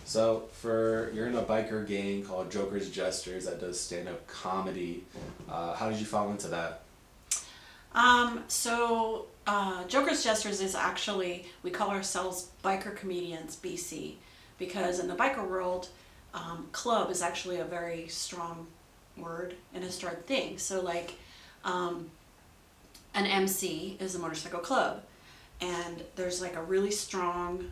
So you're in a biker gang called Joker's Jesters that does stand-up comedy. How did you fall into that? Joker's Jesters is actually, we call ourselves Biker Comedians BC, because in the biker world, club is actually a very strong word and a strong thing. So like, an MC is a motorcycle club, and there's like a really strong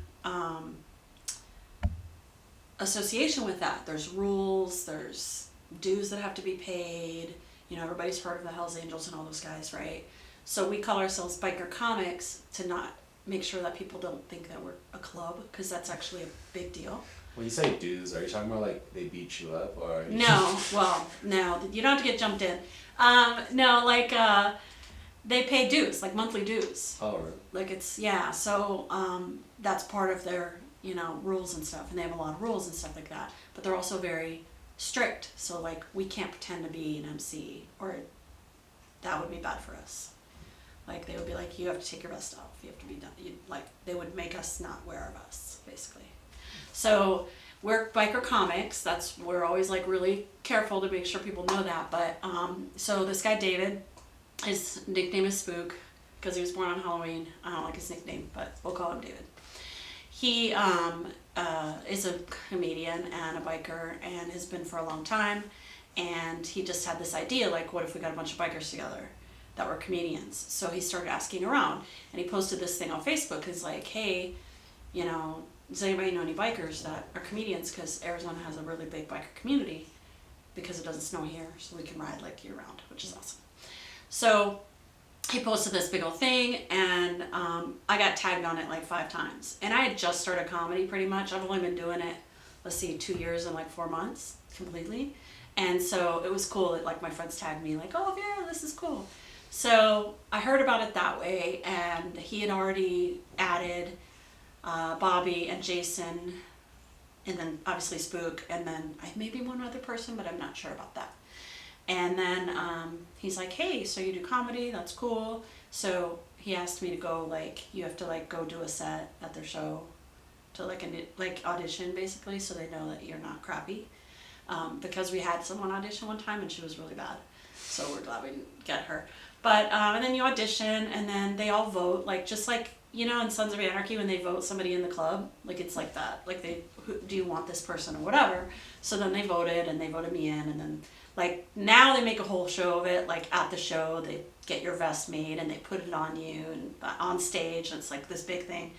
association with that. There's rules, there's dues that have to be paid. You know, everybody's heard of the Hells Angels and all those guys, right? So we call ourselves biker comics to not make sure that people don't think that we're a club, because that's actually a big deal. When you say dues, are you talking about like they beat you up or? No, well, no, you don't have to get jumped in. No, like they pay dues, like monthly dues. Oh, really? Like it's, yeah, so that's part of their, you know, rules and stuff, and they have a lot of rules and stuff like that. But they're also very strict, so like we can't pretend to be an MC, or that would be bad for us. Like they would be like, you have to take your vest off, you have to be done. Like they would make us not wear our vests, basically. So we're biker comics. We're always like really careful to make sure people know that. But so this guy David, his nickname is Spook because he was born on Halloween. I don't like his nickname, but we'll call him David. He is a comedian and a biker and has been for a long time. And he just had this idea, like, what if we got a bunch of bikers together that were comedians? So he started asking around, and he posted this thing on Facebook. He's like, hey, you know, does anybody know any bikers that are comedians? Because Arizona has a really big biker community because it doesn't snow here, so we can ride like year round, which is awesome. So he posted this big old thing, and I got tagged on it like 5 times. And I had just started comedy pretty much. I've only been doing it, 2 years and like 4 months completely. And so it was cool that like my friends tagged me like, oh yeah, this is cool. So I heard about it that way, and he had already added Bobby and Jason, and then obviously Spook, and then maybe one other person, but I'm not sure about that. And then he's like, hey, so you do comedy, that's cool. So he asked me to go, like, you have to like go do a set at their show to like audition basically, so they know that you're not crappy. Because we had someone audition one time and she was really bad, so we're glad we didn't get her. But and then you audition, and then they all vote, like just like, you know, in Sons of Anarchy when they vote somebody in the club, like it's like that, like do you want this person or whatever. So then they voted, and they voted me in, and then like now they make a whole show of it. Like at the show they get your vest made and they put it on you and on stage, and it's like this big thing.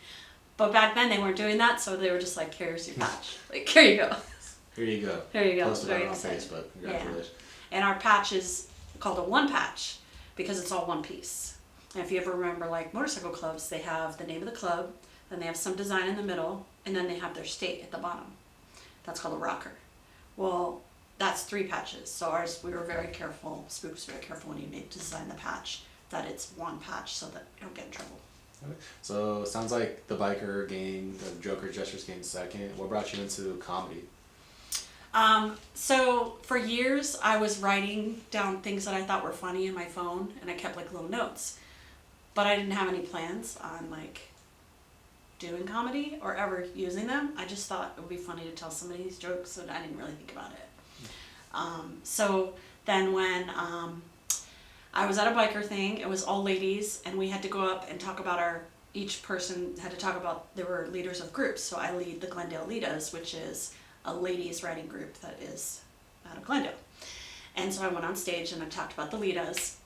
But back then they weren't doing that, so they were just like, here's your patch, like here you go. Here you go. There you go. Posted it on Facebook. Congratulations. Yeah. And our patch is called a one patch because it's all one piece. And if you ever remember, like motorcycle clubs, they have the name of the club, then they have some design in the middle, and then they have their state at the bottom. That's called a rocker. Well, that's 3 patches. So ours, we were very careful. Spook was very careful when he made to design the patch that it's one patch so that you don't get in trouble. Okay. So it sounds like the biker gang, the Joker Gestures gang second. What brought you into comedy? So for years I was writing down things that I thought were funny in my phone, and I kept like little notes, but I didn't have any plans on like doing comedy or ever using them. I just thought it would be funny to tell somebody these jokes, and I didn't really think about it. So then when I was at a biker thing, it was all ladies, and we had to go up and talk about each person had to talk about, there were leaders of groups. So I lead the Glendale Litas, which is a ladies writing group that is out of Glendale. And so I went on stage and I talked about the Litas,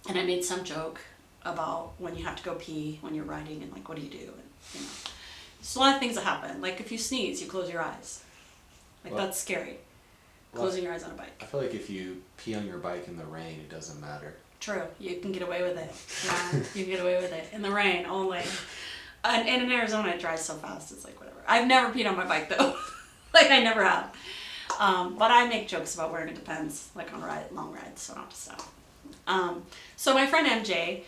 and I made some joke about when you have to go pee when you're riding, and like what do you do, and you know, there's a lot of things that happen. Like if you sneeze, you close your eyes. Like that's scary. Closing your eyes on a bike. I feel like if you pee on your bike in the rain, it doesn't matter. True, you can get away with it. Yeah, you can get away with it in the rain only. And in Arizona, it dries so fast. It's like whatever. I've never peed on my bike though. Like I never have. But I make jokes about wearing it depends, like on long rides, so I don't have to stop. So my friend MJ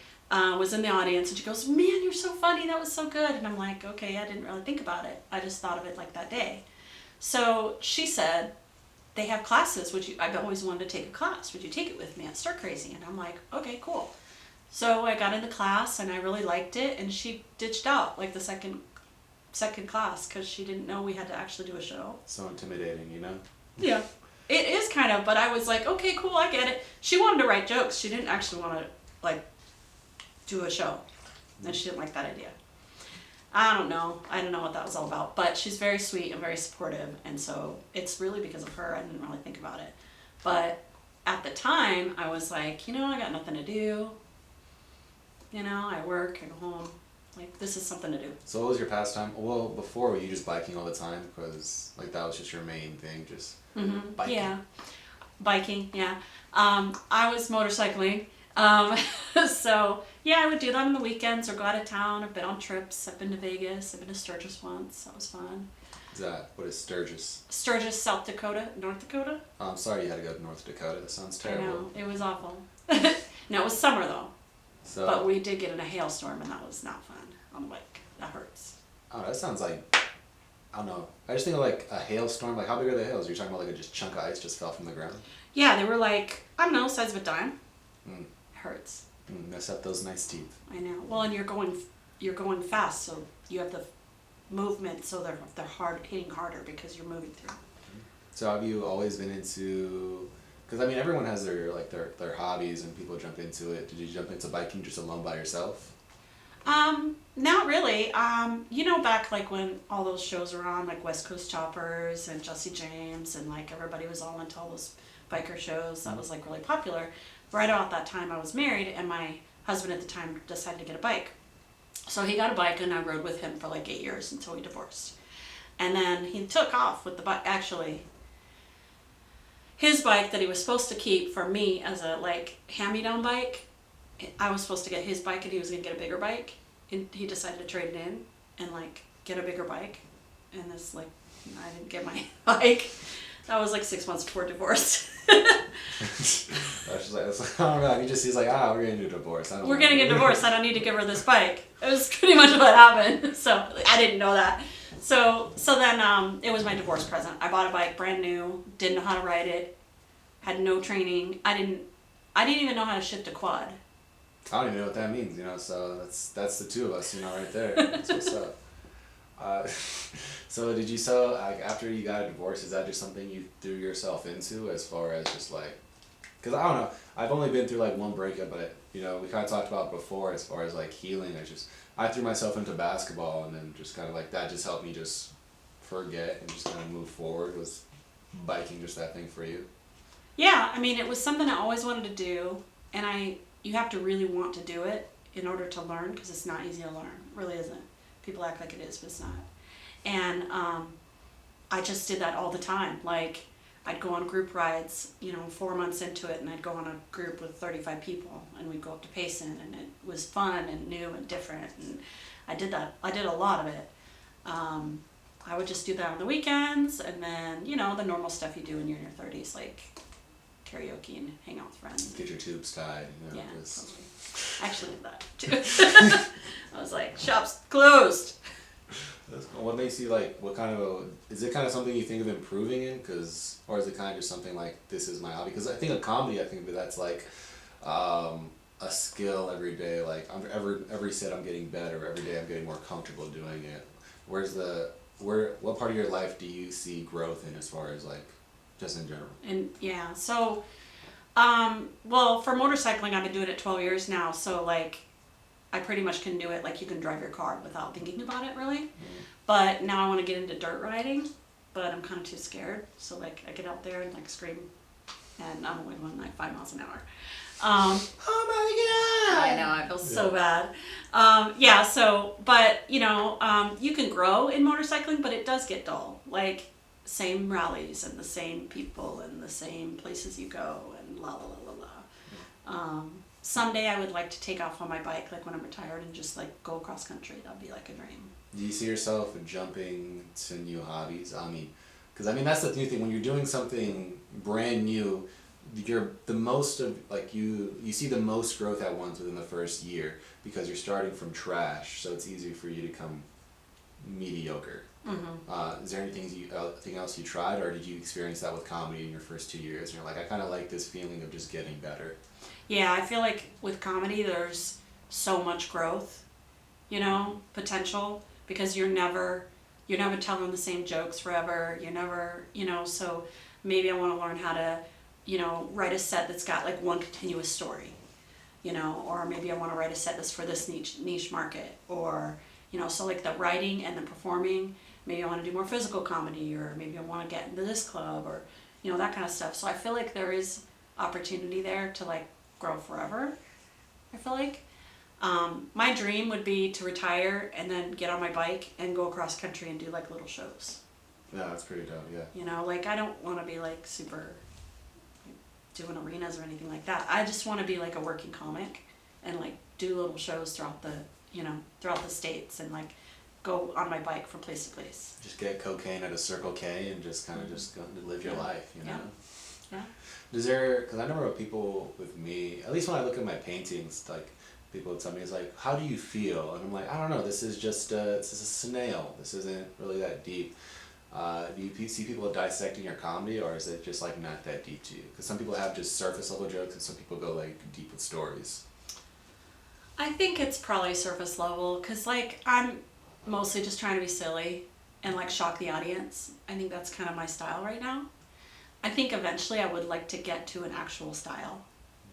was in the audience, and she goes, man, you're so funny, that was so good. And I'm like, okay, I didn't really think about it. I just thought of it like that day. So she said, they have classes, I've always wanted to take a class. Would you take it with me at Stir Crazy? And I'm like, okay, cool. So I got into class, and I really liked it, and she ditched out like the second second class because she didn't know we had to actually do a show. So intimidating, you know? Yeah. It is kind of, but I was like, okay, cool, I get it. She wanted to write jokes. She didn't actually want to, like, do a show. And she didn't like that idea. I don't know. I don't know what that was all about. But she's very sweet and very supportive. And so it's really because of her. I didn't really think about it. But at the time, I was like, you know, I got nothing to do. You know, I work, I go home. Like, this is something to do. So what was your pastime? Well, before, were you just biking all the time? Because, like, that was just your main thing, just biking? Yeah. Biking, yeah. I was motorcycling. So, yeah, I would do that on the weekends or go out of town. I've been on trips. I've been to Vegas. I've been to Sturgis once. That was fun. What is Sturgis? Sturgis, South Dakota, North Dakota. Oh, I'm sorry you had to go to North Dakota. That sounds terrible. I know, it was awful. No, it was summer though. So, But we did get in a hailstorm and that was not fun on the bike. That hurts. oh, that sounds like, I don't know. I just think of like a hailstorm. Like, how big are the hails? You're talking about like a just chunk of ice just fell from the ground? Yeah, they were like, I don't know, size of a dime. Mm. It hurts. Mess up those nice teeth. I know. Well, and you're going fast, so you have the movement, so they're hitting harder because you're moving through. So have you always been into? Because I mean, everyone has their hobbies and people jump into it. Did you jump into biking just alone by yourself? Not really. You know, back like when all those shows were on, like West Coast Choppers and Jesse James, and like everybody was all into all those biker shows. That was like really popular. Right about that time, I was married, and my husband at the time decided to get a bike. So he got a bike, and I rode with him for like 8 years until we divorced. And then he took off with the bike. Actually, his bike that he was supposed to keep for me as a like hand-me-down bike, I was supposed to get his bike and he was going to get a bigger bike. And he decided to trade it in and like get a bigger bike. And this like, I didn't get my bike. That was like 6 months before divorce. That's like, I don't know. He's like, we're getting a divorce. We're getting a divorce. I don't need to give her this bike. It was pretty much what happened. So I didn't know that. So then it was my divorce present. I bought a bike brand new. Didn't know how to ride it. Had no training. I didn't even know how to shift a quad. I don't even know what that means, you know. So that's the two of us, you know, right there. That's what's up. So did you like after you got a divorce? Is that just something you threw yourself into as far as just like? Because I don't know. I've only been through like one breakup, but you know we kind of talked about before as far as like healing. I threw myself into basketball and then just kind of like that just helped me just forget and just kind of move forward. Was biking just that thing for you? Yeah, I mean it was something I always wanted to do, and you have to really want to do it in order to learn because it's not easy to learn. It really isn't. People act like it is, but it's not. And I just did that all the time. Like, I'd go on group rides, 4 months into it, and I'd go on a group with 35 people, and we'd go up to Payson, and it was fun and new and different, and I did that. I did a lot of it. I would just do that on the weekends, and then, the normal stuff you do when you're in your 30s, like karaoke and hang out with friends. Get your tubes tied. Yeah, totally. I actually did that, too. I was like, shop's closed. What makes you like, is it kind of something you think of improving in? Or is it kind of just something like, this is my hobby? Because I think a comedy, I think that's like a skill every day. Like, every set I'm getting better, every day I'm getting more comfortable doing it. What part of your life do you see growth in as far as like, just in general? And yeah, so, well, for motorcycling, I've been doing it 12 years now. So like, I pretty much can do it, like you can drive your car without thinking about it really. But now I want to get into dirt riding, but I'm kind of too scared. So like I get out there and like scream, and I'm only going like 5 miles an hour. Oh my God! I know, I feel so bad. But you can grow in motorcycling, but it does get dull. Like same rallies and the same people and the same places you go and la la la la la. Someday I would like to take off on my bike, like when I'm retired, and just like go across country. That'd be like a dream. Do you see yourself jumping to new hobbies? Because that's the new thing. When you're doing something brand new, you're the most of like you see the most growth at once within the first year because you're starting from trash. So it's easier for you to become mediocre. Mm-hmm. Is there anything else you tried, or did you experience that with comedy in your first 2 years? And you're like, I kind of like this feeling of just getting better. Yeah, I feel like with comedy, there's so much growth, potential. because you're never telling the same jokes forever. You're never, so maybe I want to learn how to, write a set that's got like one continuous story, or maybe I want to write a set that's for this niche market, or, so like the writing and the performing, maybe I want to do more physical comedy, or maybe I want to get into this club, or, that kind of stuff. So I feel like there is opportunity there to like grow forever. I feel like my dream would be to retire and then get on my bike and go across country and do like little shows. Yeah, that's pretty dope. Yeah. Like I don't want to be like super doing arenas or anything like that. I just want to be like a working comic and like do little shows throughout the states and like go on my bike from place to place. Just get cocaine at a Circle K and just kind of just go to live your life, Yeah. Does there, because I know people with me, at least when I look at my paintings, like people would tell me, it's like, how do you feel? And I'm like, I don't know, this is just a snail. This isn't really that deep. Do you see people dissecting your comedy, or is it just like not that deep to you? Because some people have just surface level jokes and some people go like deep with stories. I think it's probably surface level because like I'm mostly just trying to be silly and like shock the audience. I think that's kind of my style right now. I think eventually I would like to get to an actual style,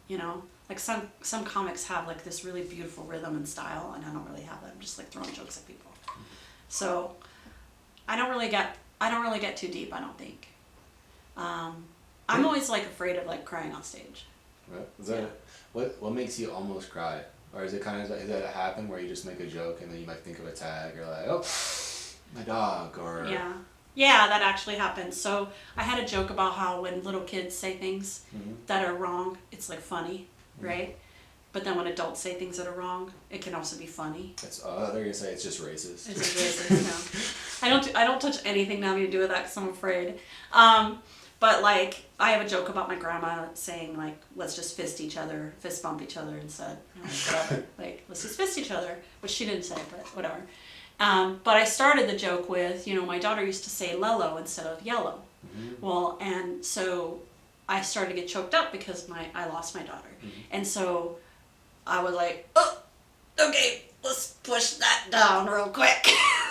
like some comics have like this really beautiful rhythm and style, and I don't really have that. I'm just like throwing jokes at people. So I don't really get too deep, I don't think. I'm always like afraid of like crying on stage. Right. Is that what makes you almost cry? Or is it kind of, does that happen where you just make a joke and then you might think of a tag, or like, oh, my dog, or... Yeah, that actually happens. So I had a joke about how when little kids say things that are wrong, it's like funny, right? But then when adults say things that are wrong, it can also be funny. They're gonna say it's just racist. It's just racist, no. I don't touch anything having to do with that because I'm afraid. But like, I have a joke about my grandma saying like, let's just fist bump each other instead. Whatever. Like, let's just fist each other, which she didn't say, but whatever. But I started the joke with, my daughter used to say lello instead of yellow. Mm-hmm. Well, and so I started to get choked up because I lost my daughter. Mm-hmm. And so I was like, oh, okay, let's push that down real quick.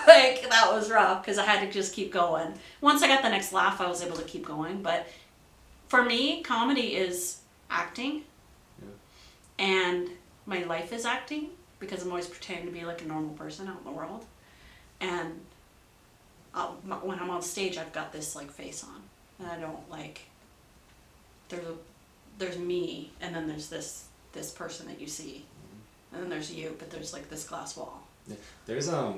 Like, that was rough because I had to just keep going. Once I got the next laugh, I was able to keep going. But for me, comedy is acting. Yeah. And my life is acting because I'm always pretending to be like a normal person out in the world. And when I'm on stage, I've got this like face on, and I don't like. There's me, and then there's this person that you see, and then there's you, but there's like this glass wall. Yeah. There's I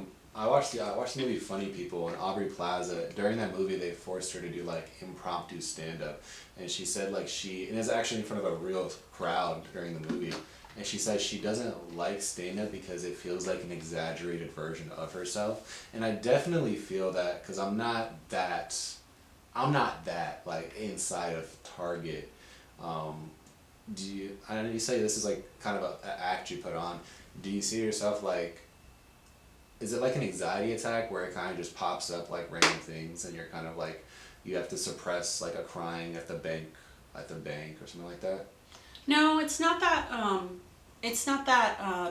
watched the movie Funny People, and Aubrey Plaza, during that movie they forced her to do like impromptu stand up, and she said like and it's actually in front of a real crowd during the movie. And she says she doesn't like stand-up because it feels like an exaggerated version of herself. And I definitely feel that because I'm not that like inside of Target. I know you say this is like kind of an act you put on. Do you see yourself like, is it like an anxiety attack where it kind of just pops up like random things and you're kind of like, you have to suppress like a crying at the bank or something like that? No, it's not that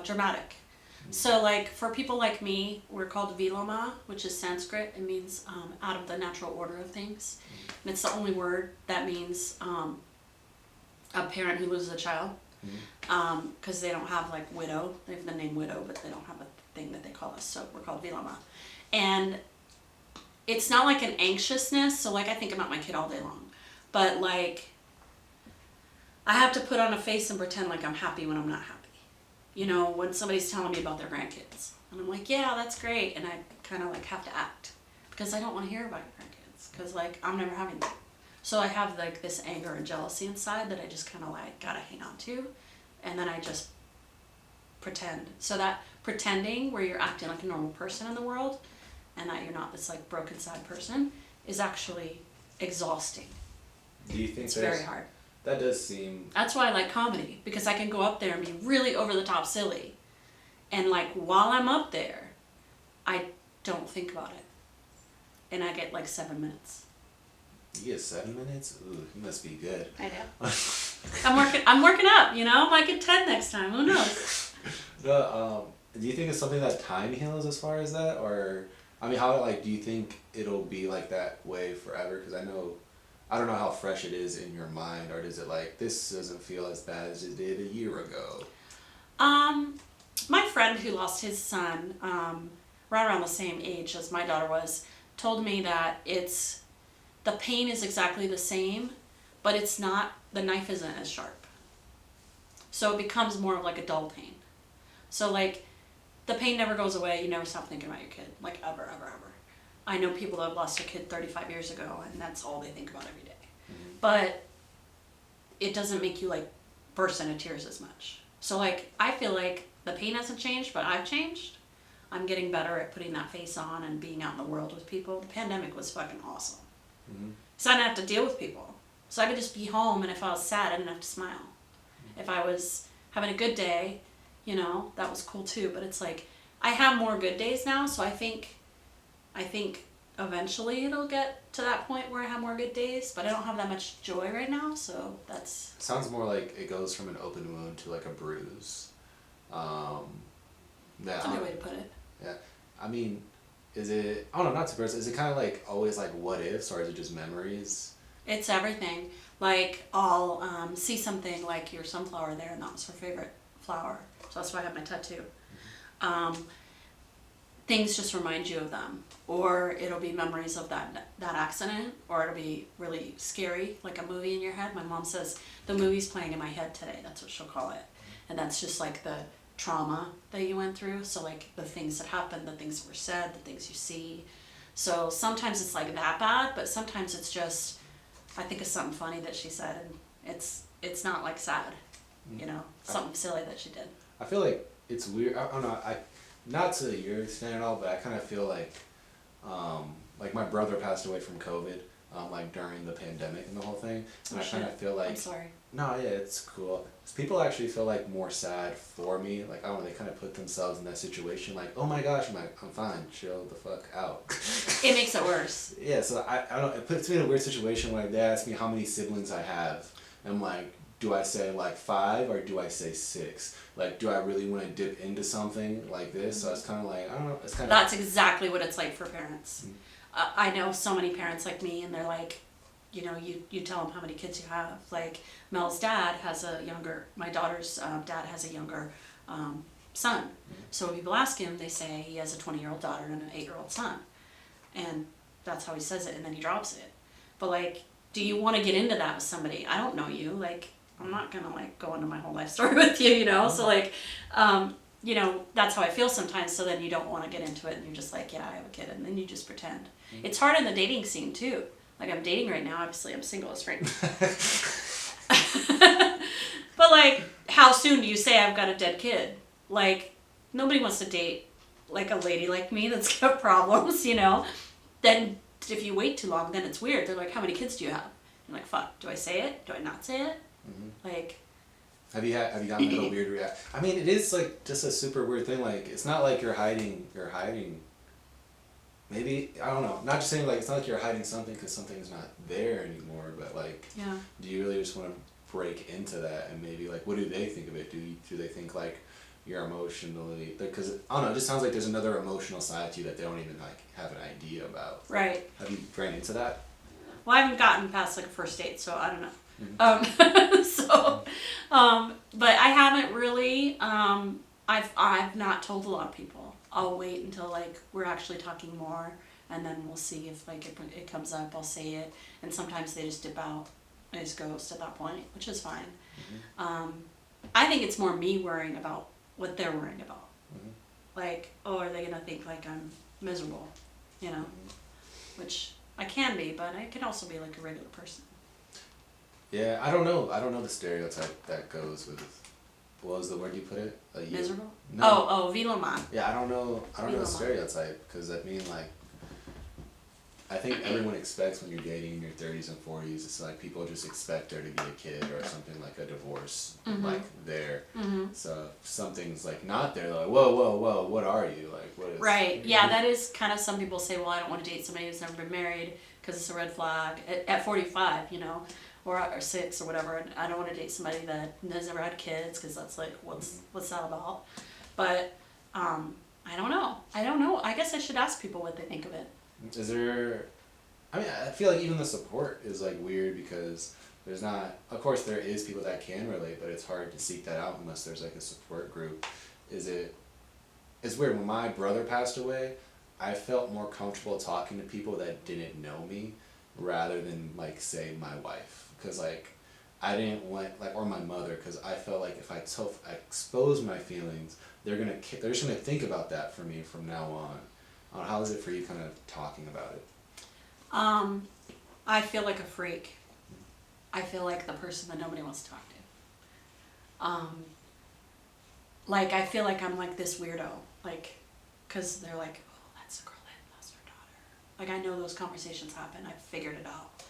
dramatic. Mm-hmm. So like for people like me, we're called Viloma, which is Sanskrit. It means out of the natural order of things. Mm-hmm. And it's the only word that means a parent who loses a child. Because they don't have like widow. They have the name widow, but they don't have a thing that they call us. So we're called Viloma. And it's not like an anxiousness. So like I think about my kid all day long. But like, I have to put on a face and pretend like I'm happy when I'm not happy. When somebody's telling me about their grandkids. And I'm like, yeah, that's great. And I kind of like have to act. Because I don't want to hear about your grandkids. Because like, I'm never having them. So I have like this anger and jealousy inside that I just kind of like gotta hang on to. And then I just pretend. So that pretending where you're acting like a normal person in the world and that you're not this like broken sad person is actually exhausting. Do you think it's very hard? That does seem... That's why I like comedy, because I can go up there and be really over-the-top silly. And, like, while I'm up there, I don't think about it. And I get, like, 7 minutes. You get 7 minutes? Ooh, you must be good. I know. I'm working up, I might get 10 next time. Who knows? No, do you think it's something that time heals as far as that, or I mean, how like do you think it'll be like that way forever? Because I don't know how fresh it is in your mind, or does it like this doesn't feel as bad as it did a year ago? My friend who lost his son, right around the same age as my daughter was, told me that the pain is exactly the same, but it's not, the knife isn't as sharp. So it becomes more of like a dull pain. So like, the pain never goes away, you never stop thinking about your kid, like ever, ever, ever. I know people that have lost a kid 35 years ago, and that's all they think about every day. Mm-hmm. But it doesn't make you like burst into tears as much. So like, I feel like the pain hasn't changed, but I've changed. I'm getting better at putting that face on and being out in the world with people. The pandemic was fucking awesome. Mm-hmm. So I didn't have to deal with people. So I could just be home, and if I was sad, I didn't have to smile. If I was having a good day, you know, that was cool too. But it's like, I have more good days now, so I think eventually it'll get to that point where I have more good days, but I don't have that much joy right now, so that's... Sounds more like it goes from an open wound to like a bruise. That's a good way to put it. Yeah. I mean, is it, I don't know, not to burst, is it kind of like always like what ifs, or is it just memories? It's everything. Like, I'll see something like your sunflower there, and that was her favorite flower, so that's why I have my tattoo. Things just remind you of them, or it'll be memories of that accident, or it'll be really scary, like a movie in your head. My mom says, the movie's playing in my head today, that's what she'll call it. And that's just like the trauma that you went through, so like the things that happened, the things that were said, the things you see. So sometimes it's like that bad, but sometimes it's just, I think of something funny that she said, and it's not like sad, you know, something silly that she did. I feel like it's weird, I don't know, not to your extent at all, but I kind of feel like my brother passed away from COVID, like during the pandemic and the whole thing, and I kind of feel like... I'm sorry. No, yeah, it's cool. People actually feel like more sad for me, like, I don't know, they kind of put themselves in that situation, like, oh my gosh, I'm fine, chill the fuck out. It makes it worse. Yeah, so I don't, it puts me in a weird situation when they ask me how many siblings I have, and I'm like, do I say like 5 or do I say 6? Like, do I really want to dip into something like this? So it's kind of like, I don't know, it's kind of... That's exactly what it's like for parents. I know so many parents like me, and they're like, you know, you tell them how many kids you have. Like, Mel's dad has my daughter's dad has a younger son. So when people ask him, they say he has a 20-year-old daughter and an 8-year-old son. And that's how he says it, and then he drops it. But like, do you want to get into that with somebody? I don't know you. Like, I'm not going to like go into my whole life story with you, you know? So like, you know, that's how I feel sometimes. So then you don't want to get into it, and you're just like, yeah, I have a kid. And then you just pretend. It's hard in the dating scene too. Like, I'm dating right now. Obviously, I'm single as right now. But like, how soon do you say I've got a dead kid? Like, nobody wants to date like a lady like me that's got problems, you know? Then if you wait too long, then it's weird. They're like, how many kids do you have? I'm like, fuck, do I say it? Do I not say it? Like... Have you gotten like a weird reaction? I mean, it is like just a super weird thing. Like, it's not like you're hiding. Maybe, I don't know. Not just saying like it's not like you're hiding something because something's not there anymore. But like, Yeah. Do you really just want to break into that, and maybe like, what do they think of it? Do they think like you're emotionally? Because I don't know. It just sounds like there's another emotional side to you that they don't even like have an idea about. Right. Have you ran into that? Well, I haven't gotten past like a first date, so I don't know. But I haven't really, I've not told a lot of people. I'll wait until like we're actually talking more, and then we'll see if like it comes up, I'll say it, and sometimes they just dip out, I just ghost at that point, which is fine. I think it's more me worrying about what they're worrying about. Like, oh, are they gonna think like I'm miserable, you know, which I can be, but I can also be like a regular person. Yeah, I don't know the stereotype that goes with, what was the word you put it? Miserable? No. Oh, Viloman. Yeah, I don't know the stereotype, because I mean, like, I think everyone expects when you're dating in your 30s and 40s, it's like people just expect there to be a kid or something like a divorce, like there. So if something's like not there, they're like, whoa, what are you? Like, what is... Right, yeah, that is kind of, some people say, well, I don't want to date somebody who's never been married because it's a red flag at 45, you know. Or 6 or whatever, and I don't want to date somebody that has never had kids because that's like, what's that about? But I don't know. I guess I should ask people what they think of it. Is there? I mean, I feel like even the support is like weird because there's not. Of course, there is people that can relate, but it's hard to seek that out unless there's like a support group. Is it? It's weird. When my brother passed away, I felt more comfortable talking to people that didn't know me, rather than like say my wife, because like I didn't want like or my mother, because I felt like if I expose my feelings, they're just gonna think about that for me from now on. How is it for you, kind of talking about it? I feel like a freak. I feel like the person that nobody wants to talk to. Like, I feel like I'm like this weirdo. Like, because they're like, oh, that's the girl that lost her daughter. Like, I know those conversations happen. I've figured it out.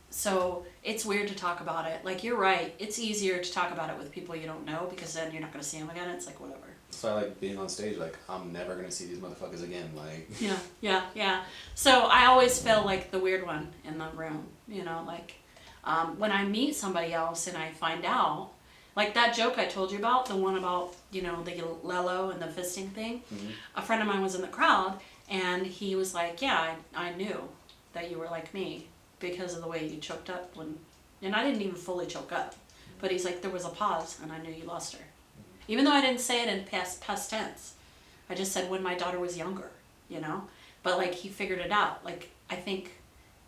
So it's weird to talk about it. Like, you're right. It's easier to talk about it with people you don't know because then you're not going to see them again. It's like, whatever. So I like being on stage, like, I'm never gonna see these motherfuckers again, like... Yeah. So I always feel like the weird one in the room, you know, like, when I meet somebody else and I find out, like that joke I told you about, the one about, you know, the Lello and the fisting thing, a friend of mine was in the crowd, and he was like, yeah, I knew that you were like me because of the way you choked up when, and I didn't even fully choke up, but he's like, there was a pause, and I knew you lost her. Even though I didn't say it in past tense. I just said when my daughter was younger, you know? But like he figured it out. Like I think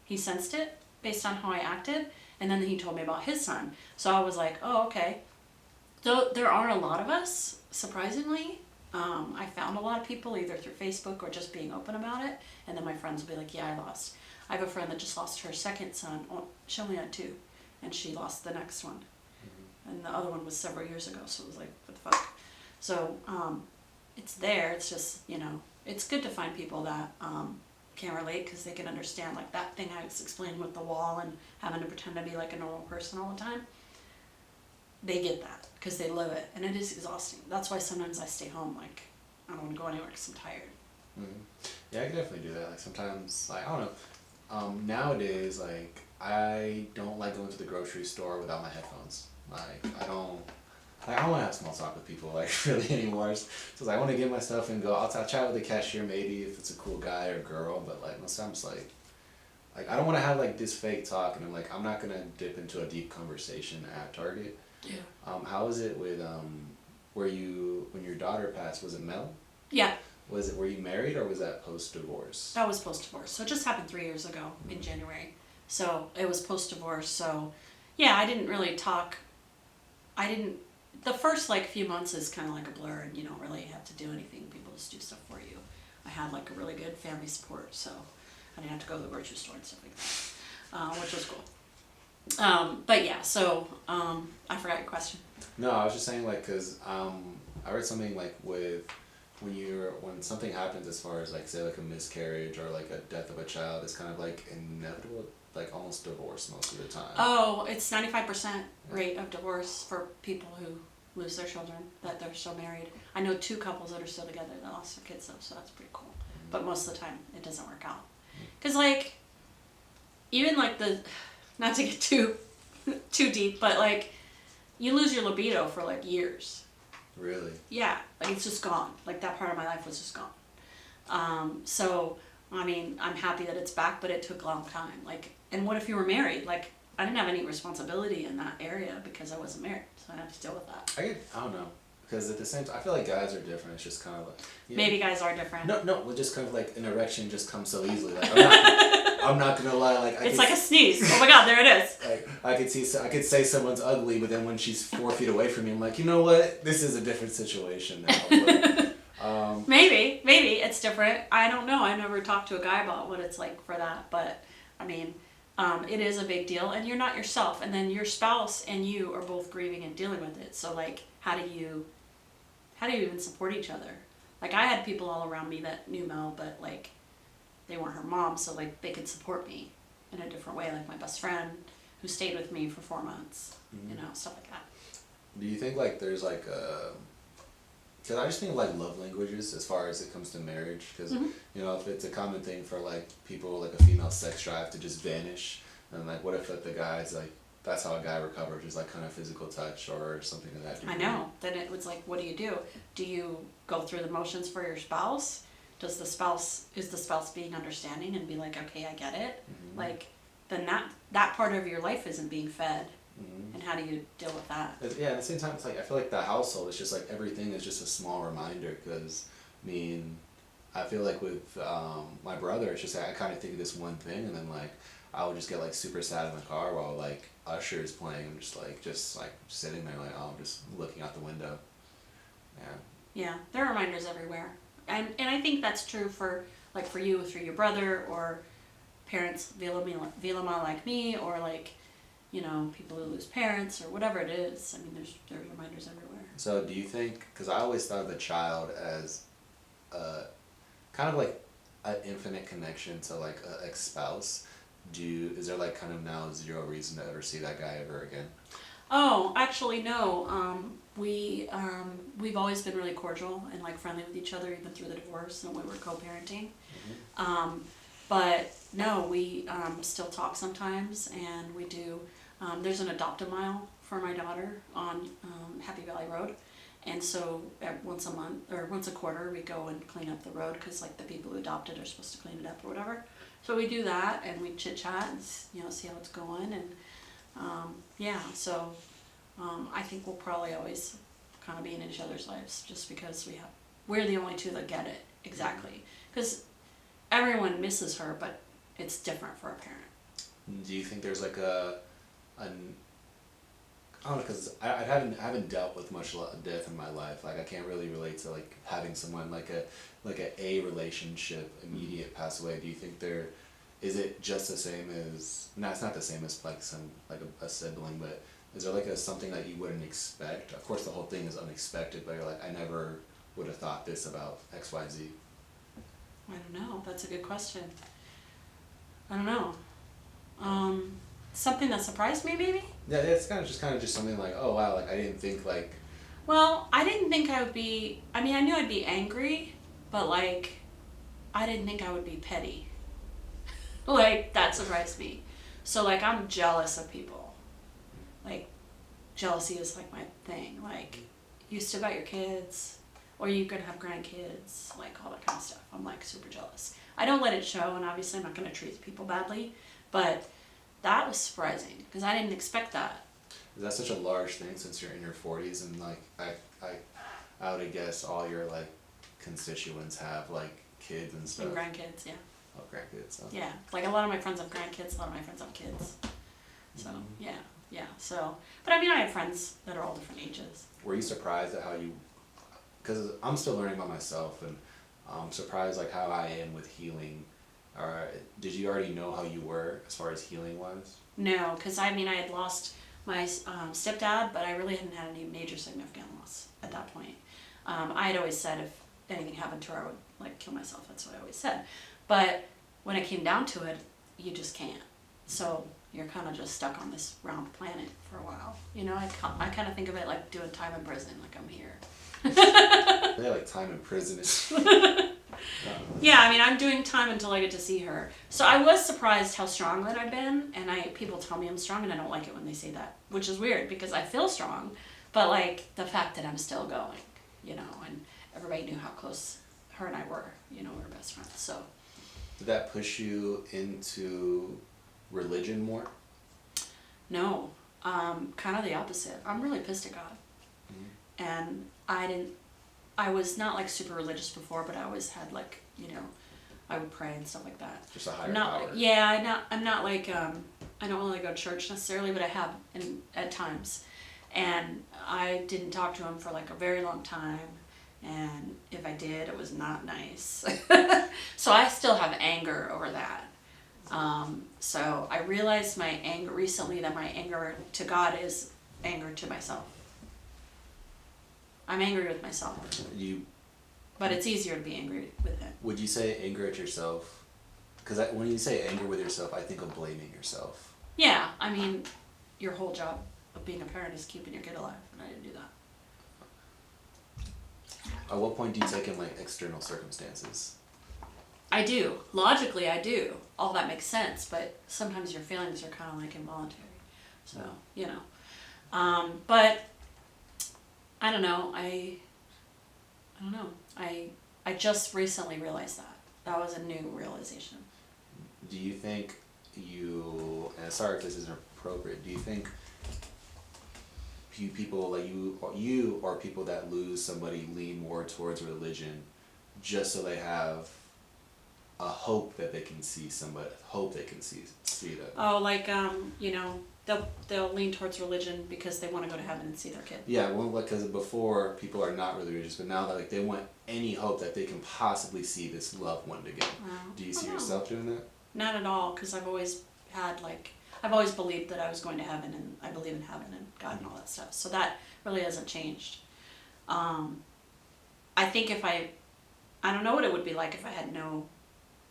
he sensed it based on how I acted, and then he told me about his son. So I was like, oh, okay. So there aren't a lot of us, surprisingly. I found a lot of people either through Facebook or just being open about it, and then my friends will be like, yeah, I lost. I have a friend that just lost her second son. She only had 2, and she lost the next one. And the other one was several years ago, so it was like, what the fuck? So, it's there, it's just, you know, it's good to find people that can relate because they can understand, like that thing I was explaining with the wall and having to pretend to be like a normal person all the time. They get that because they live it, and it is exhausting. That's why sometimes I stay home, like, I don't want to go anywhere because I'm tired. Yeah, I can definitely do that. Like sometimes, like, I don't know, nowadays, like, I don't like going to the grocery store without my headphones. Like, I don't want to have small talk with people, like, really anymore. So I want to get my stuff and go. I'll chat with the cashier maybe if it's a cool guy or girl, but, like, most times, like I don't want to have, like, this fake talk, and I'm like, I'm not going to dip into a deep conversation at Target. Yeah. How is it with, when your daughter passed, was it Mel? Yeah. Were you married, or was that post-divorce? That was post-divorce. So it just happened 3 years ago in January. So it was post-divorce. So, yeah, I didn't really talk. The first, like, few months is kind of like a blur, and you don't really have to do anything. People just do stuff for you. I had, like, a really good family support, so I didn't have to go to the grocery store and stuff like that, which was cool. But yeah, so, I forgot your question. No, I was just saying, like, because I read something, like, with when something happens as far as, like, say, like, a miscarriage or, like, a death of a child, it's kind of, like, inevitable, like, almost divorce most of the time. Oh, it's 95% rate of divorce for people who lose their children, that they're still married. I know 2 couples that are still together that lost their kids, though, so that's pretty cool. But most of the time, it doesn't work out. Because, like, even, like, not to get too deep, but, like, you lose your libido for, like, years. Really? Yeah, like, it's just gone. Like, that part of my life was just gone. So, I mean, I'm happy that it's back, but it took a long time. Like, and what if you were married? Like, I didn't have any responsibility in that area because I wasn't married, so I didn't have to deal with that. I don't know. Because at the same time, I feel like guys are different. It's just kind of like... Maybe guys are different. No, well, just kind of like an erection just comes so easily. Like, I'm not gonna lie. Like, it's like a sneeze. Oh my god, there it is. Like, I could say someone's ugly, but then when she's 4 feet away from me, I'm like, you know what? This is a different situation now. But, maybe it's different. I don't know. I never talked to a guy about what it's like for that, but I mean, it is a big deal, and you're not yourself, and then your spouse and you are both grieving and dealing with it. So like, how do you even support each other? Like, I had people all around me that knew Mel, but like, they weren't her mom, so like, they could support me in a different way. Like my best friend who stayed with me for 4 months, you know, stuff like that. Do you think like there's like because I just think of like love languages as far as it comes to marriage, because you know, if it's a common thing for like people, like a female sex drive to just vanish, and like what if like the guy's like that's how a guy recovers, is like kind of physical touch or something of that degree. I know. Then it was like, what do you do? Do you go through the motions for your spouse? Is the spouse being understanding and be like, okay, I get it? Mm-hmm. Like, then that part of your life isn't being fed. Mm-hmm. And how do you deal with that? Yeah, at the same time, it's like, I feel like the household is just like, everything is just a small reminder, because, I mean, I feel like with my brother, it's just like, I kind of think of this one thing, and then like, I would just get like super sad in the car while like Usher is playing. I'm just like sitting there like, oh, I'm just looking out the window. Yeah. Yeah, there are reminders everywhere. And I think that's true for, like, for you, through your brother, or parents, Vilama like me, or like, you know, people who lose parents, or whatever it is. I mean, there's reminders everywhere. So do you think, because I always thought of the child as kind of like an infinite connection to like an ex-spouse, is there like kind of now zero reason to ever see that guy ever again? Oh, actually, no. We've always been really cordial and like friendly with each other, even through the divorce and when we were co-parenting. Mm-hmm. But no, we still talk sometimes, and we do. There's an adopt-a-mile for my daughter on Happy Valley Road, and so once a month or once a quarter we go and clean up the road, because like the people who adopted are supposed to clean it up or whatever. So we do that, and we chit chat and see how it's going, and yeah. So I think we'll probably always kind of be in each other's lives, just because we're the only two that get it exactly, because everyone misses her, but it's different for a parent. Do you think there's like I don't know, because I haven't dealt with much death in my life. Like, I can't really relate to like having someone like a relationship immediate pass away. Do you think is it just the same as, no, it's not the same as like a sibling, but is there like something that you wouldn't expect? Of course the whole thing is unexpected, but you're like, I never would have thought this about XYZ. I don't know. That's a good question. I don't know. Something that surprised me, maybe? Yeah, it's kind of just something like, oh wow, like I didn't think like. Well, I didn't think I would be. I mean, I knew I'd be angry, but like, I didn't think I would be petty. Like, that surprised me. So like, I'm jealous of people. Like, jealousy is like my thing. Like, you still got your kids, or you could have grandkids, like all that kind of stuff. I'm like super jealous. I don't let it show, and obviously I'm not gonna treat people badly, but that was surprising, because I didn't expect that. Is that such a large thing since you're in your 40s, and like I would guess all your like constituents have like kids and stuff. And grandkids, yeah. Oh, grandkids. So. Yeah, like a lot of my friends have grandkids, a lot of my friends have kids. So, yeah. So, but I mean, I have friends that are all different ages. Were you surprised at how you, because I'm still learning about myself, and I'm surprised like how I am with healing. Or did you already know how you were as far as healing was? No, because I mean, I had lost my stepdad, but I really hadn't had any major significant loss at that point. I had always said if anything happened to her, I would like kill myself. That's what I always said. But when it came down to it, you just can't. So you're kind of just stuck on this round planet for a while. You know, I kind of think of it like doing time in prison, like I'm here. Yeah, like time in prison is. Yeah, I mean, I'm doing time until I get to see her. So I was surprised how strong that I've been, and people tell me I'm strong, and I don't like it when they say that, which is weird because I feel strong, but like the fact that I'm still going, you know, and everybody knew how close her and I were, you know, we were best friends. So Did that push you into religion more? no, kind of the opposite. I'm really pissed at God, and I was not like super religious before, but I always had like, you know, I would pray and stuff like that. Just a higher not, power. Yeah, I'm not like, I don't really go to church necessarily, but I have at times. And I didn't talk to him for like a very long time. And if I did, it was not nice. So I still have anger over that. So I realized my anger recently, that my anger to God is anger to myself. I'm angry with myself. But it's easier to be angry with him. Would you say anger at yourself? Because when you say anger with yourself, I think of blaming yourself. Yeah, I mean, your whole job of being a parent is keeping your kid alive, and I didn't do that. At what point do you take in like external circumstances? I do. Logically, I do. All that makes sense, but sometimes your feelings are kind of like involuntary. So, you know. But I don't know. I don't know. I just recently realized that. That was a new realization. Do you think and sorry if this isn't appropriate, do you think people like you or people that lose somebody lean more towards religion just so they have a hope that they can see that? Oh, like you know, they'll lean towards religion because they want to go to heaven and see their kid. Yeah, well, because before people are not really religious, but now that like they want any hope that they can possibly see this loved one again. Do you see yourself doing that? Not at all, because I've always believed that I was going to heaven, and I believe in heaven and God and all that stuff. So that really hasn't changed. I think I don't know what it would be like if I had no,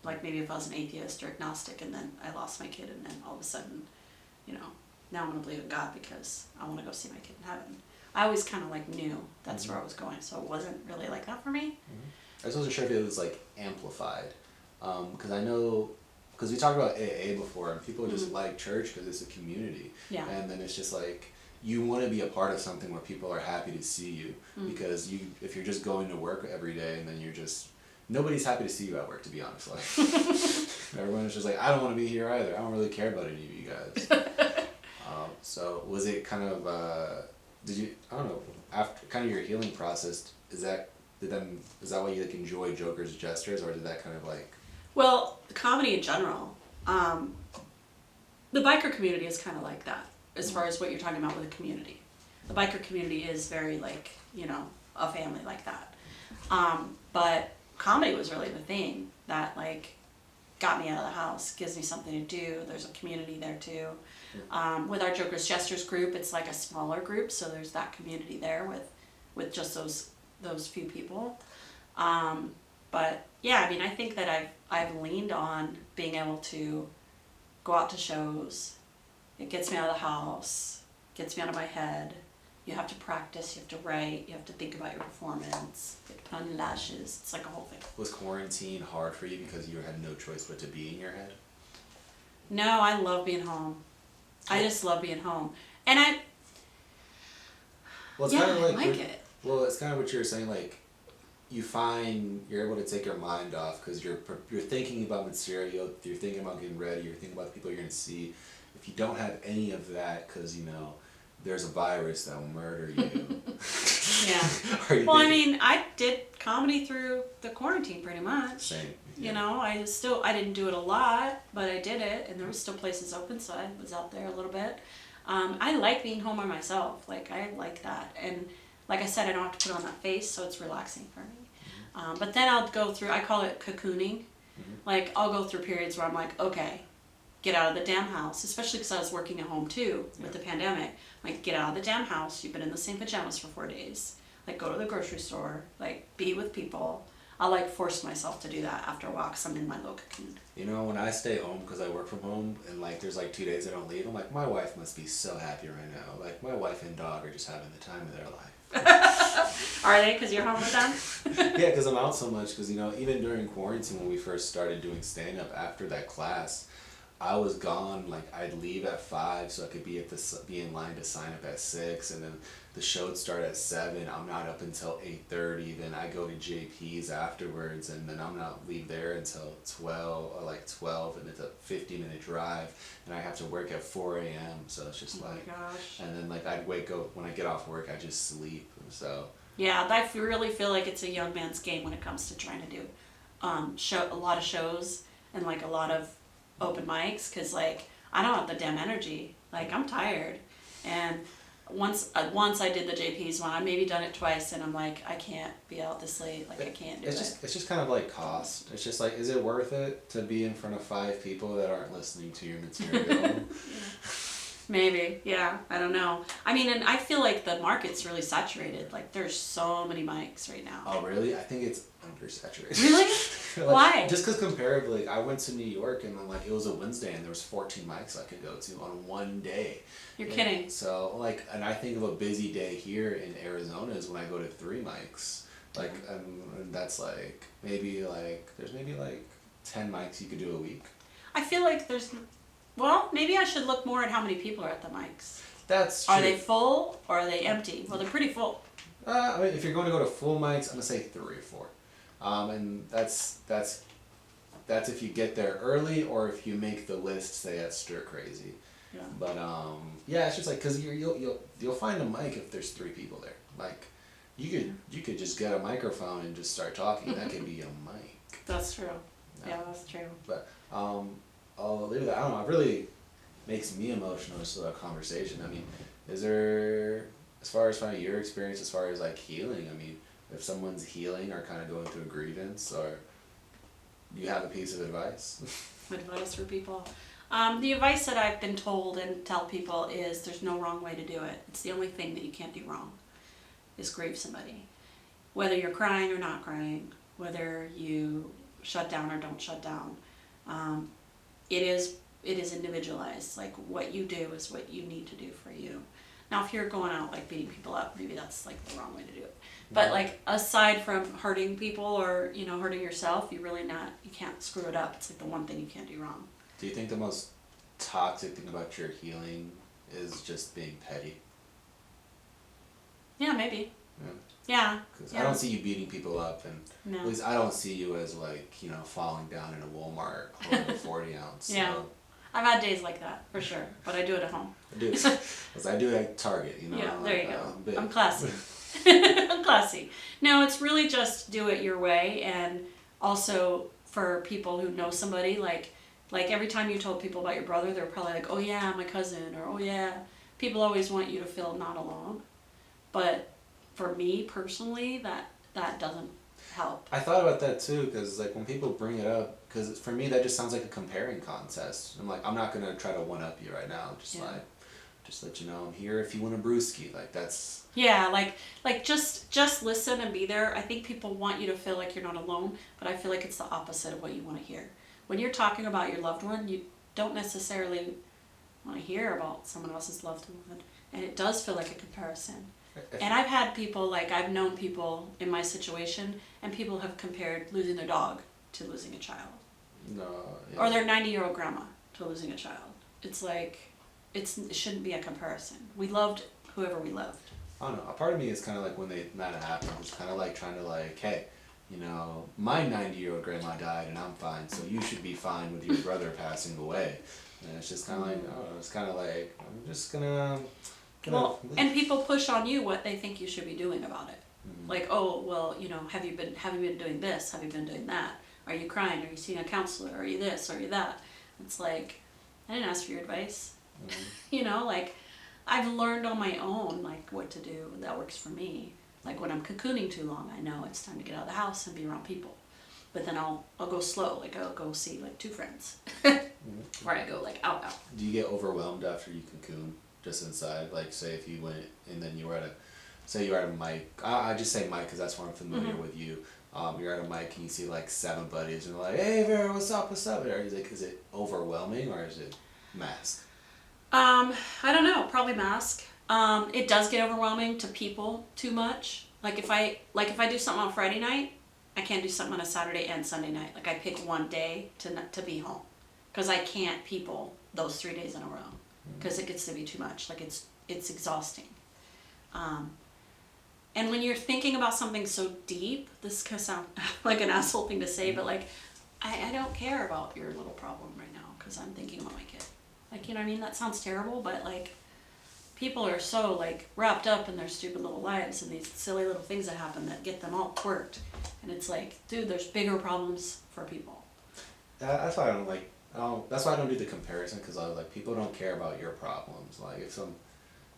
like maybe if I was an atheist or agnostic and then I lost my kid and then all of a sudden, you know, now I'm going to believe in God because I want to go see my kid in heaven. I always kind of like knew that's where I was going, so it wasn't really like that for me. I just wasn't sure if it was like amplified, because I know, because we talked about AA before, and people just like church because it's a community, and then it's just like you want to be a part of something where people are happy to see you, because if you're just going to work every day and then you're just nobody's happy to see you at work, to be honest. Like everyone's just like, I don't want to be here either. I don't really care about any of you guys. So was it kind of I don't know, after kind of your healing process, is that why you like enjoy Joker's gestures, or did that kind of like? Well, comedy in general, the biker community is kind of like that as far as what you're talking about with the community. The biker community is very like, you know, a family like that. But comedy was really the thing that like got me out of the house, gives me something to do. There's a community there too. With our Joker's Gestures group, it's like a smaller group, so there's that community there with just those few people. But yeah, I mean, I think that I've leaned on being able to go out to shows. It gets me out of the house, gets me out of my head. You have to practice, you have to write, you have to think about your performance, you have to put on lashes. It's like a whole thing. Was quarantine hard for you because you had no choice but to be in your head? No, I love being home. I just love being home. And I like it. Well, it's kind of what you were saying, like, you're able to take your mind off because you're thinking about material, you're thinking about getting ready, you're thinking about the people you're going to see. If you don't have any of that because, you know, there's a virus that will murder you. Yeah. Well, I mean, I did comedy through the quarantine pretty much. Same. Yeah. You know, I didn't do it a lot, but I did it, and there was still places open, so I was out there a little bit. I like being home by myself. Like, I like that. And like I said, I don't have to put on that face, so it's relaxing for me. But then I'll go through, I call it cocooning. Like, I'll go through periods where I'm like, okay, get out of the damn house, especially because I was working at home too with the pandemic. Like, get out of the damn house. You've been in the same pajamas for 4 days. Like, go to the grocery store. Like, be with people. I like forced myself to do that after a while because I'm in my little cocoon. You know, when I stay home because I work from home and like there's like 2 days I don't leave, I'm like, my wife must be so happy right now. Like, my wife and dog are just having the time of their life. Are they? Because you're home with them? Yeah, because I'm out so much. Because, you know, even during quarantine when we first started doing stand-up after that class, I was gone. Like, I'd leave at 5 so I could be in line to sign up at 6, and then the show would start at 7. I'm not up until 8:30. Then I go to JP's afterwards, and then I'm not leave there until 12, and it's a 50-minute drive, and I have to work at 4 a.m. So it's just Oh my gosh. and then like I'd wake up when I get off work, I just sleep. So yeah, I really feel like it's a young man's game when it comes to trying to do a lot of shows and like a lot of open mics, because like I don't have the damn energy. Like, I'm tired, and once I did the JP's one, I maybe done it twice, and I'm like, I can't be out this late. Like, I can't do it. It's just kind of like cost. It's just like, is it worth it to be in front of 5 people that aren't listening to your material? Maybe, yeah. I don't know. I mean, and I feel like the market's really saturated. Like, there's so many mics right now. Oh, really? I think it's undersaturated. Really? Like, why? Just because comparably, I went to New York and then like it was a Wednesday and there was 14 mics I could go to on one day. You're kidding. So like, and I think of a busy day here in Arizona is when I go to 3 mics. Like, and that's like there's maybe like 10 mics you could do a week. I feel like Well, maybe I should look more at how many people are at the mics. That's true. Are they full or are they empty? Well, they're pretty full. I mean, if you're going to go to full mics, I'm gonna say 3 or 4, and that's if you get there early or if you make the list, say at Stir Crazy. Yeah. But yeah, it's just like because you'll find a mic if there's 3 people there. Like you could just get a microphone and just start talking. That could be a mic. That's true. Yeah, that's true. But I'll leave it. I don't know. It really makes me emotional just about conversation. I mean, is there, as far as your experience, as far as like healing? I mean, if someone's healing or kind of going through a grievance, or do you have a piece of advice? Advice for people. The advice that I've been told and tell people is there's no wrong way to do it. It's the only thing that you can't do wrong, is grieve somebody. Whether you're crying or not crying, whether you shut down or don't shut down. It is individualized. Like what you do is what you need to do for you. Now if you're going out like beating people up, maybe that's like the wrong way to do it. But like aside from hurting people or, you know, hurting yourself, you can't screw it up. It's like the one thing you can't do wrong. Do you think the most toxic thing about your healing is just being petty? Yeah, maybe. Yeah. Yeah. Because Yeah. I don't see you beating people up, and No. at least I don't see you as like, you know, falling down in a Walmart holding a 40 ounce. Yeah. So. I've had days like that, for sure. But I do it at home. I do. Because I do it at Target, you know. Yeah, there you go. Big. I'm classy. I'm classy. No, it's really just do it your way, and also for people who know somebody, like every time you told people about your brother, they're probably like, oh yeah, my cousin, or oh yeah. People always want you to feel not alone. But for me personally, that doesn't help. I thought about that too, because like when people bring it up, because for me that just sounds like a comparing contest. I'm like, I'm not gonna try to one up you right now. Just let you know I'm here if you want a brewski. Like that's. Yeah, like just listen and be there. I think people want you to feel like you're not alone, but I feel like it's the opposite of what you want to hear. When you're talking about your loved one, you don't necessarily want to hear about someone else's loved one, and it does feel like a comparison. And I've had people, like I've known people in my situation, and people have compared losing their dog to losing a child. No. Yeah. Or their 90-year-old grandma to losing a child. It's like, it shouldn't be a comparison. We loved whoever we loved. I don't know. A part of me is kind of like when that happened, it's kind of like trying to like, hey, you know, my 90-year-old grandma died and I'm fine, so you should be fine with your brother passing away. And it's just kind of like, oh, it's kind of like, I'm just gonna Well, and people push on you what they think you should be doing about it. Mm-hmm. Like, oh, well, you know, have you been doing this? Have you been doing that? Are you crying? Are you seeing a counselor? Are you this? Are you that? It's like, I didn't ask for your advice. Mm-hmm. You know, like, I've learned on my own, like, what to do that works for me. Like, when I'm cocooning too long, I know it's time to get out of the house and be around people. But then I'll go slow, like, I'll go see, like, 2 friends. Or I go, like, out. Do you get overwhelmed after you cocoon just inside? Like, say if you went and then you were at a mic. I just say mic because that's where I'm familiar with you. You're at a mic and you see like 7 buddies and they're like, hey Vera, what's up? Is it overwhelming or is it mask? I don't know, probably mask. It does get overwhelming to people too much. Like if I do something on Friday night, I can't do something on a Saturday and Sunday night. Like I pick one day to be home. Because I can't people those 3 days in a row. Because it gets to be too much. Like it's exhausting. And when you're thinking about something so deep, this could sound like an asshole thing to say, but like, I don't care about your little problem right now because I'm thinking about my kid. Like, you know what I mean? That sounds terrible, but like, people are so like wrapped up in their stupid little lives and these silly little things that happen that get them all quirked. And it's like, dude, there's bigger problems for people. That's why I don't like. That's why I don't do the comparison because I was like, people don't care about your problems. Like if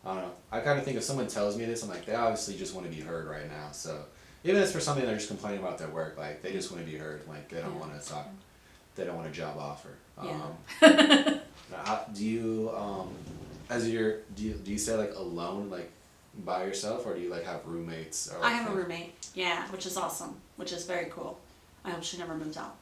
I don't know. I kind of think if someone tells me this, I'm like, they obviously just want to be heard right now. So even if it's for something they're just complaining about their work, like they just want to be heard. Like they don't want to talk. They don't want a job offer. Do you do you stay like alone, like by yourself, or do you like have roommates? Or, like, I have a roommate, yeah, which is awesome, which is very cool. I hope she never moves out.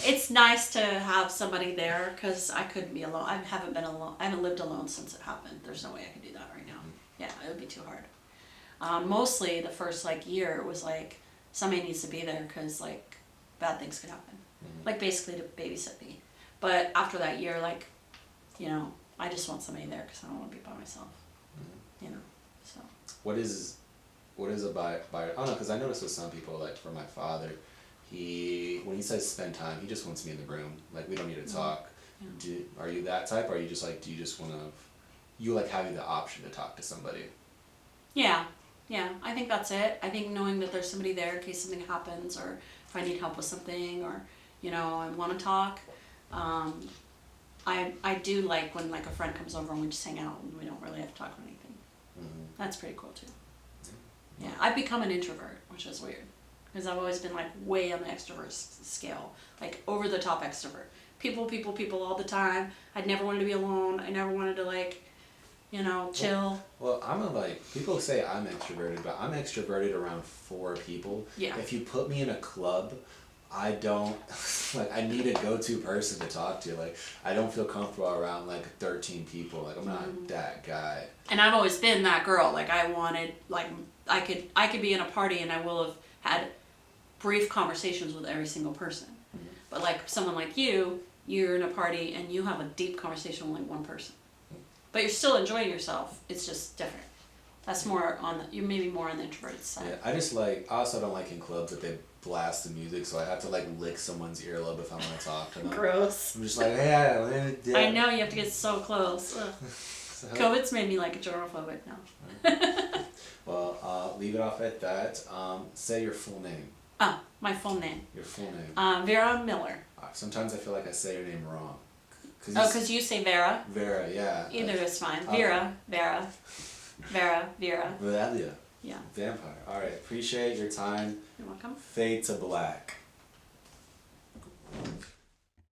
It's nice to have somebody there because I couldn't be alone. I haven't been alone. I haven't lived alone since it happened. There's no way I could do that right now. Yeah, it would be too hard. Mostly the first like year it was like somebody needs to be there because like bad things could happen. Like basically to babysit me. But after that year, like, you know, I just want somebody there because I don't want to be by myself. You know, so. What is a by I don't know, because I noticed with some people, like for my father, when he says spend time, he just wants me in the room. Like we don't need to talk. Yeah. Are you that type, or are you just like, do you just want to, you like having the option to talk to somebody? Yeah, I think that's it. I think knowing that there's somebody there in case something happens, or if I need help with something, or, you know, I want to talk. I do like when like a friend comes over and we just hang out and we don't really have to talk or anything. That's pretty cool too. Yeah, I've become an introvert, which is weird. Because I've always been like way on the extrovert scale. Like over the top extrovert. People all the time. I'd never wanted to be alone. I never wanted to like, you know, chill. Well, people say I'm extroverted, but I'm extroverted around 4 people. Yeah. If you put me in a club, I don't, like, I need a go-to person to talk to. Like, I don't feel comfortable around, like, 13 people. Like, I'm not that guy. And I've always been that girl. Like, I wanted, like, I could be in a party and I will have had brief conversations with every single person. But, like, someone like you're in a party and you have a deep conversation with, like, one person. But you're still enjoying yourself. It's just different. That's more you're maybe more on the introverted side. Yeah, I also don't like in clubs that they blast the music, so I have to like lick someone's earlobe if I want to talk to them. Gross. I'm just like, hey, I know, you have to get so close. So, COVID's made me like a germophobic now. Well, leave it off at that. Say your full name. Oh, my full name. Your full name. Vera Miller. Sometimes I feel like I say your name wrong. Because you say Vera? Vera, yeah. Either is fine. Vera. Vera. Yeah. Vampire. All right. Appreciate your time. You're welcome. Fade to black.